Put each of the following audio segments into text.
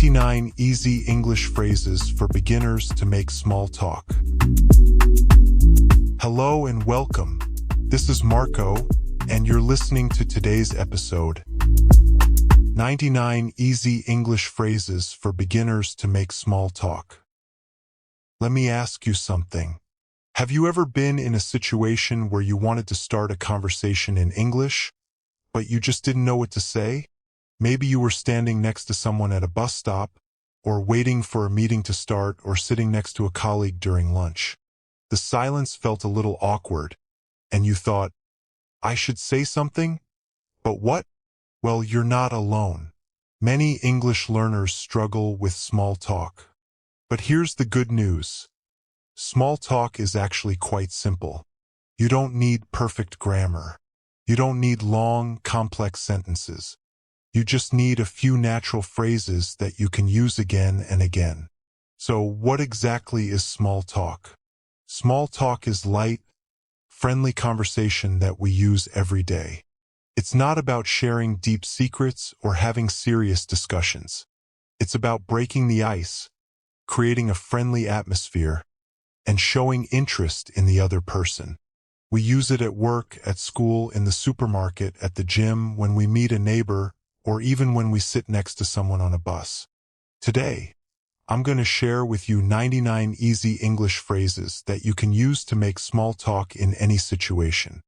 99 Easy English Phrases for Beginners to Make Small Talk. Hello and welcome. This is Marco, and you're listening to today's episode. 99 Easy English Phrases for Beginners to Make Small Talk. Let me ask you something. Have you ever been in a situation where you wanted to start a conversation in English, but you just didn't know what to say? Maybe you were standing next to someone at a bus stop, or waiting for a meeting to start, or sitting next to a colleague during lunch. The silence felt a little awkward, and you thought, I should say something? But what? Well, you're not alone. Many English learners struggle with small talk. But here's the good news. Small talk is actually quite simple. You don't need perfect grammar. You don't need long, complex sentences. You just need a few natural phrases that you can use again and again. So what exactly is small talk? Small talk is light, friendly conversation that we use every day. It's not about sharing deep secrets or having serious discussions. It's about breaking the ice, creating a friendly atmosphere, and showing interest in the other person. We use it at work, at school, in the supermarket, at the gym, when we meet a neighbor, or even when we sit next to someone on a bus. Today, I'm going to share with you 99 easy English phrases that you can use to make small talk in any situation.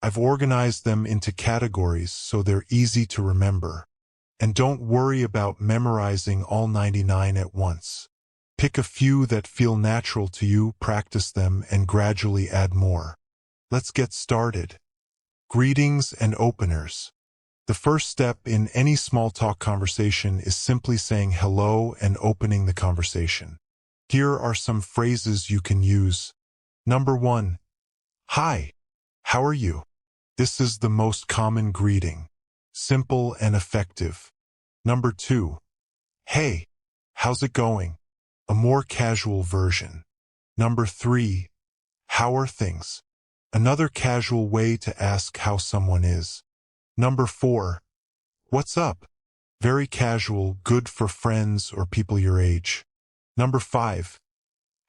I've organized them into categories so they're easy to remember. And don't worry about memorizing all 99 at once. Pick a few that feel natural to you, practice them, and gradually add more. Let's get started. Greetings and openers. The first step in any small talk conversation is simply saying hello and opening the conversation. Here are some phrases you can use. Number 1. Hi, how are you? This is the most common greeting. Simple and effective. Number 2. Hey, how's it going? A more casual version. Number 3. How are things? Another casual way to ask how someone is. Number 4. What's up? Very casual, good for friends or people your age. Number 5.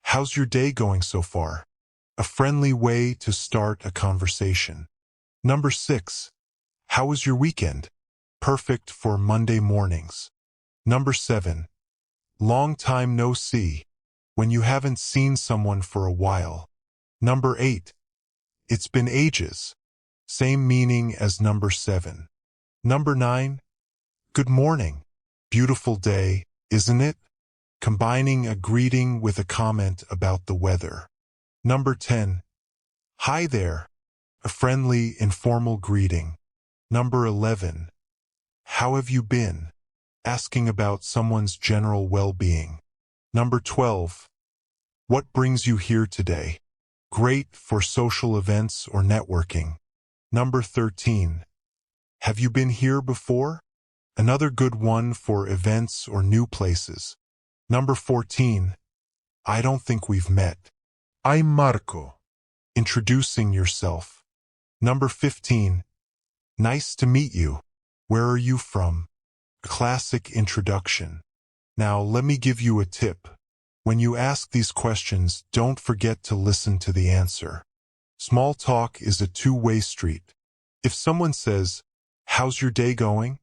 How's your day going so far? A friendly way to start a conversation. Number 6. How was your weekend? Perfect for Monday mornings. Number 7. Long time no see. When you haven't seen someone for a while. Number 8. It's been ages. Same meaning as number 7. Number 9. Good morning. Beautiful day, isn't it? Combining a greeting with a comment about the weather. Number 10. Hi there. A friendly, informal greeting. Number 11. How have you been? Asking about someone's general well-being. Number 12. What brings you here today? Great for social events or networking. Number 13. Have you been here before? Another good one for events or new places. Number 14. I don't think we've met. I'm Marco. Introducing yourself. Number 15. Nice to meet you. Where are you from? A classic introduction. Now let me give you a tip. When you ask these questions, don't forget to listen to the answer. Small talk is a two-way street. If someone says, how's your day going?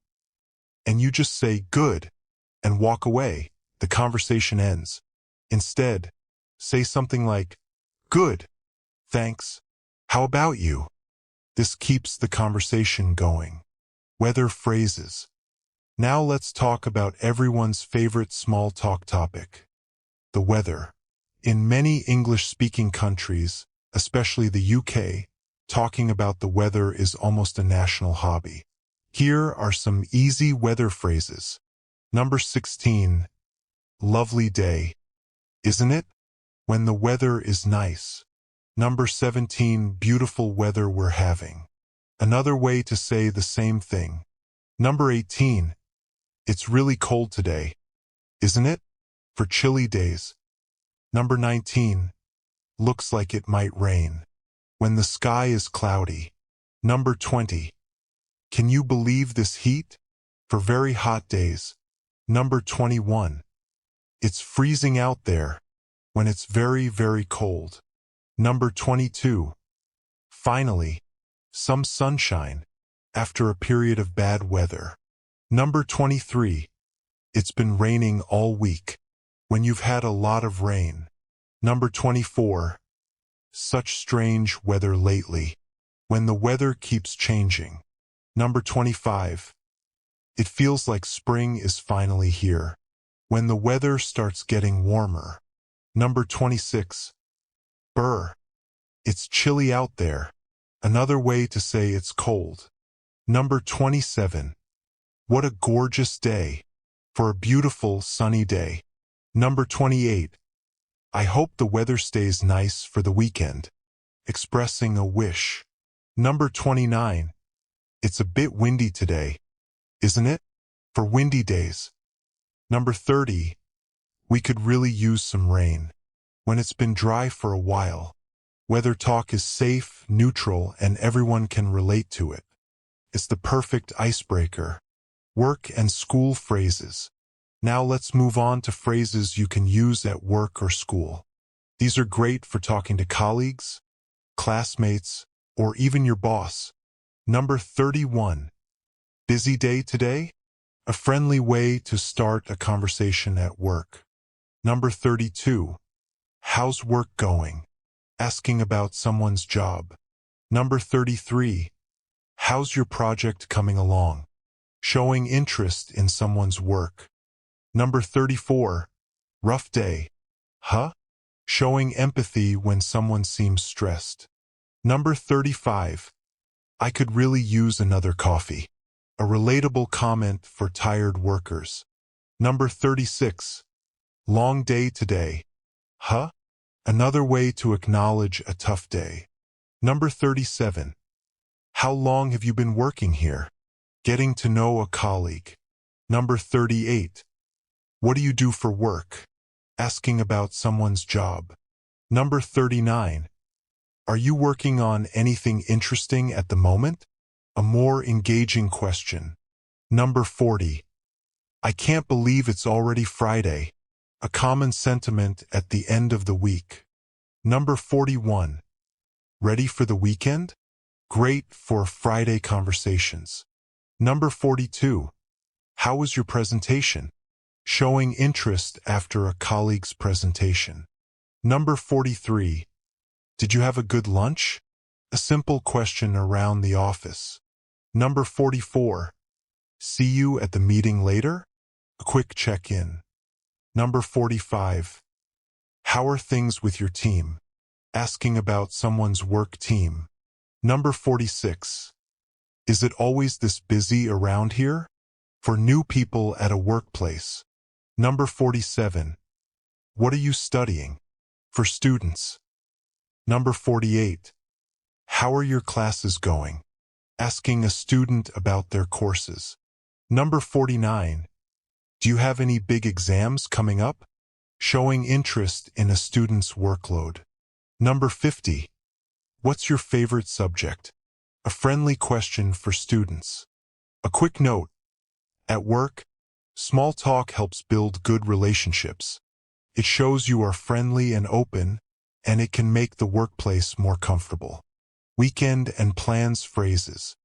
And you just say, good, and walk away, the conversation ends. Instead, say something like, good, thanks, how about you? This keeps the conversation going. Weather phrases. Now let's talk about everyone's favorite small talk topic. The weather. In many English-speaking countries, especially the UK, talking about the weather is almost a national hobby. Here are some easy weather phrases. Number 16. Lovely day. Isn't it? When the weather is nice. Number 17. Beautiful weather we're having. Another way to say the same thing. Number 18. It's really cold today. Isn't it? For chilly days. Number 19. Looks like it might rain. When the sky is cloudy. Number 20. Can you believe this heat? For very hot days. Number 21. It's freezing out there when it's very, very cold. Number 22. Finally, some sunshine after a period of bad weather. Number 23. It's been raining all week when you've had a lot of rain. Number 24. Such strange weather lately when the weather keeps changing. Number 25. It feels like spring is finally here when the weather starts getting warmer. Number 26. Brr. It's chilly out there. Another way to say it's cold. Number 27. What a gorgeous day for a beautiful sunny day. Number 28. I hope the weather stays nice for the weekend. Expressing a wish. Number 29. It's a bit windy today, isn't it? For windy days. Number 30. We could really use some rain when it's been dry for a while. Weather talk is safe, neutral, and everyone can relate to it. It's the perfect icebreaker. Work and school phrases. Now let's move on to phrases you can use at work or school. These are great for talking to colleagues, classmates, or even your boss. Number 31. Busy day today? A friendly way to start a conversation at work. Number 32. How's work going? Asking about someone's job. Number 33. How's your project coming along? Showing interest in someone's work. Number 34. Rough day. Huh? Showing empathy when someone seems stressed. Number 35. I could really use another coffee. A relatable comment for tired workers. Number 36. Long day today. Huh? Another way to acknowledge a tough day. Number 37. How long have you been working here? Getting to know a colleague. Number 38. What do you do for work? Asking about someone's job. Number 39. Are you working on anything interesting at the moment? A more engaging question. Number 40. I can't believe it's already Friday. A common sentiment at the end of the week. Number 41. Ready for the weekend? Great for Friday conversations. Number 42. How was your presentation? Showing interest after a colleague's presentation. Number 43. Did you have a good lunch? A simple question around the office. Number 44. See you at the meeting later? A quick check-in. Number 45. How are things with your team? Asking about someone's work team. Number 46. Is it always this busy around here? For new people at a workplace. Number 47. What are you studying? For students. Number 48. How are your classes going? Asking a student about their courses. Number 49. Do you have any big exams coming up? Showing interest in a student's workload. Number 50. What's your favorite subject? A friendly question for students. A quick note. At work, small talk helps build good relationships. It shows you are friendly and open, and it can make the workplace more comfortable. Weekend and plans phrases.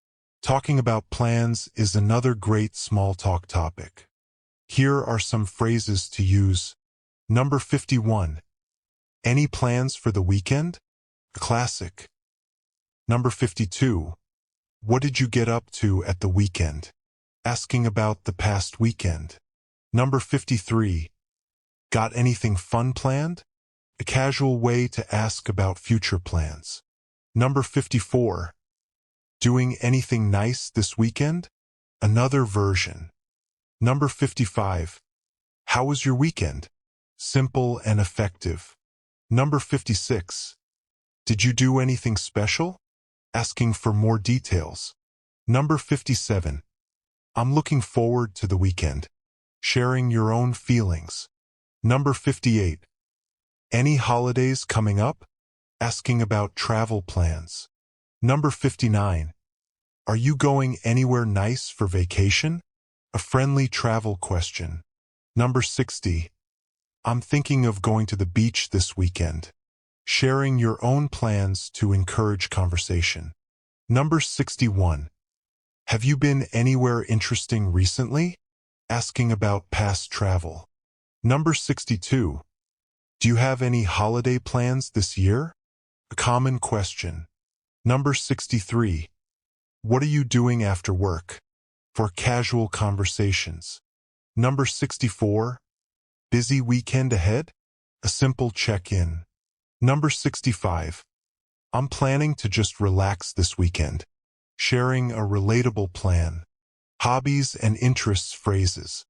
Talking about plans is another great small talk topic. Here are some phrases to use. Number 51. Any plans for the weekend? A classic. Number 52. What did you get up to at the weekend? Asking about the past weekend. Number 53. Got anything fun planned? A casual way to ask about future plans. Number 54. Doing anything nice this weekend? Another version. Number 55. How was your weekend? Simple and effective. Number 56. Did you do anything special? Asking for more details. Number 57. I'm looking forward to the weekend. Sharing your own feelings. Number 58. Any holidays coming up? Asking about travel plans. Number 59. Are you going anywhere nice for vacation? A friendly travel question. Number 60. I'm thinking of going to the beach this weekend. Sharing your own plans to encourage conversation. Number 61. Have you been anywhere interesting recently? Asking about past travel. Number 62. Do you have any holiday plans this year? A common question. Number 63. What are you doing after work? For casual conversations. Number 64. Busy weekend ahead? A simple check-in. Number 65. I'm planning to just relax this weekend. Sharing a relatable plan. Hobbies and interests phrases.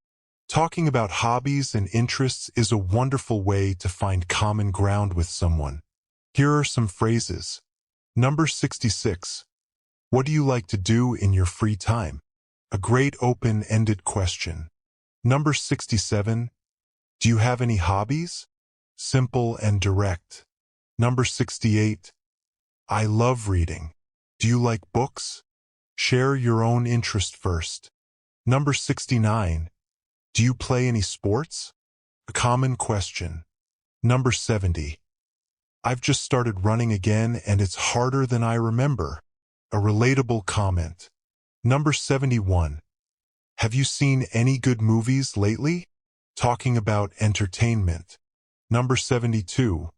Talking about hobbies and interests is a wonderful way to find common ground with someone. Here are some phrases. Number 66. What do you like to do in your free time? A great open-ended question. Number 67. Do you have any hobbies? Simple and direct. Number 68. I love reading. Do you like books? Share your own interest first. Number 69. Do you play any sports? A common question. Number 70. I've just started running again and it's harder than I remember. A relatable comment. Number 71. Have you seen any good movies lately? Talking about entertainment. Number 72.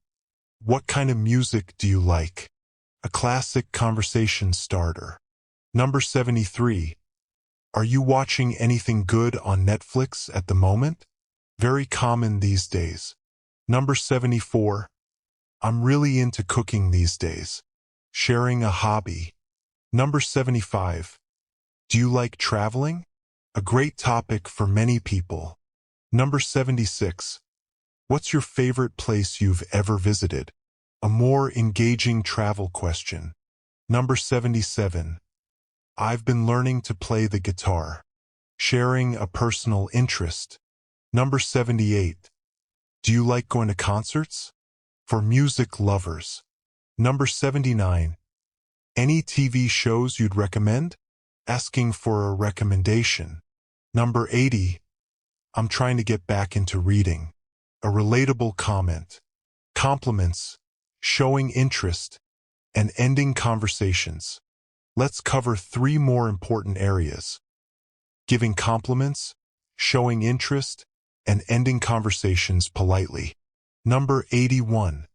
What kind of music do you like? A classic conversation starter. Number 73. Are you watching anything good on Netflix at the moment? Very common these days. Number 74. I'm really into cooking these days. Sharing a hobby. Number 75. Do you like traveling? A great topic for many people. Number 76. What's your favorite place you've ever visited? A more engaging travel question. Number 77. I've been learning to play the guitar. Sharing a personal interest. Number 78. Do you like going to concerts? For music lovers. Number 79. Any TV shows you'd recommend? Asking for a recommendation. Number 80. I'm trying to get back into reading. A relatable comment. Compliments. Showing interest. And ending conversations. Let's cover 3 more important areas. Giving compliments, showing interest, and ending conversations politely. Number 81.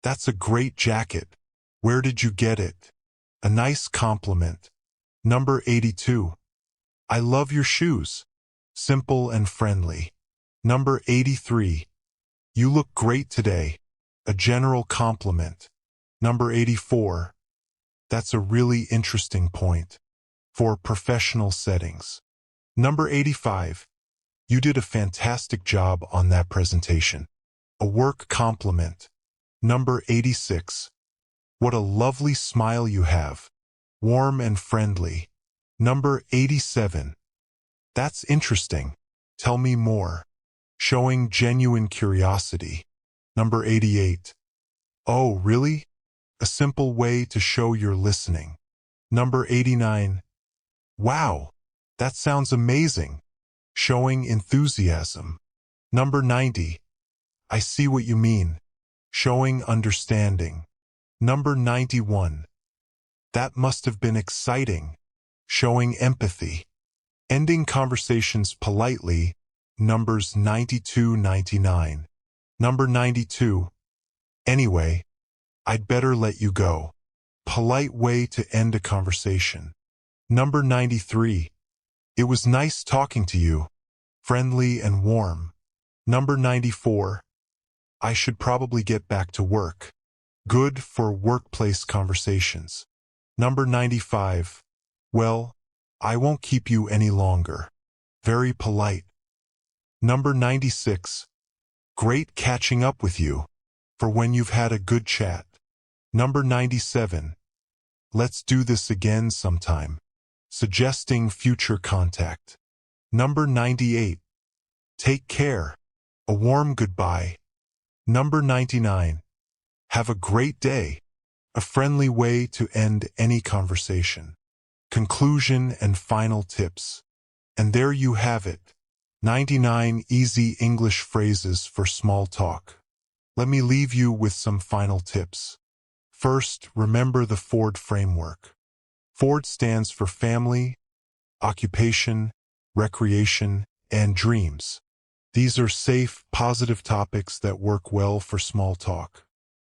That's a great jacket. Where did you get it? A nice compliment. Number 82. I love your shoes. Simple and friendly. Number 83. You look great today. A general compliment. Number 84. That's a really interesting point. For professional settings. Number 85. You did a fantastic job on that presentation. A work compliment. Number 86. What a lovely smile you have. Warm and friendly. Number 87. That's interesting. Tell me more. Showing genuine curiosity. Number 88. Oh, really? A simple way to show you're listening. Number 89. Wow, that sounds amazing. Showing enthusiasm. Number 90. I see what you mean. Showing understanding. Number 91. That must have been exciting. Showing empathy. Ending conversations politely. Numbers 92-99. Number 92. Anyway, I'd better let you go. Polite way to end a conversation. Number 93. It was nice talking to you. Friendly and warm. Number 94. I should probably get back to work. Good for workplace conversations. Number 95. Well, I won't keep you any longer. Very polite. Number 96. Great catching up with you. For when you've had a good chat. Number 97. Let's do this again sometime. Suggesting future contact. Number 98. Take care. A warm goodbye. Number 99. Have a great day. A friendly way to end any conversation. Conclusion and final tips. And there you have it. 99 easy English phrases for small talk. Let me leave you with some final tips. First, remember the Ford framework. Ford stands for family, occupation, recreation, and dreams. These are safe, positive topics that work well for small talk.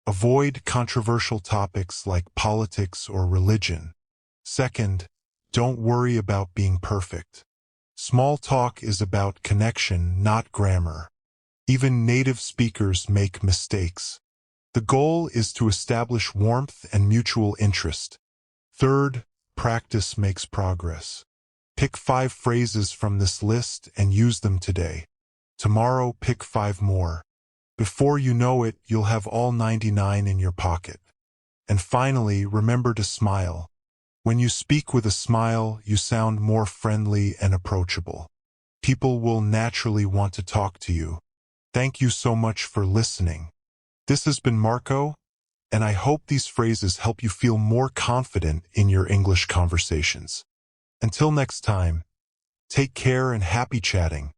Avoid controversial topics like politics or religion. Second, don't worry about being perfect. Small talk is about connection, not grammar. Even native speakers make mistakes. The goal is to establish warmth and mutual interest. Third, practice makes progress. Pick 5 phrases from this list and use them today. Tomorrow, pick 5 more. Before you know it, you'll have all 99 in your pocket. And finally, remember to smile. When you speak with a smile, you sound more friendly and approachable. People will naturally want to talk to you. Thank you so much for listening. This has been Marco, and I hope these phrases help you feel more confident in your English conversations. Until next time, take care and happy chatting.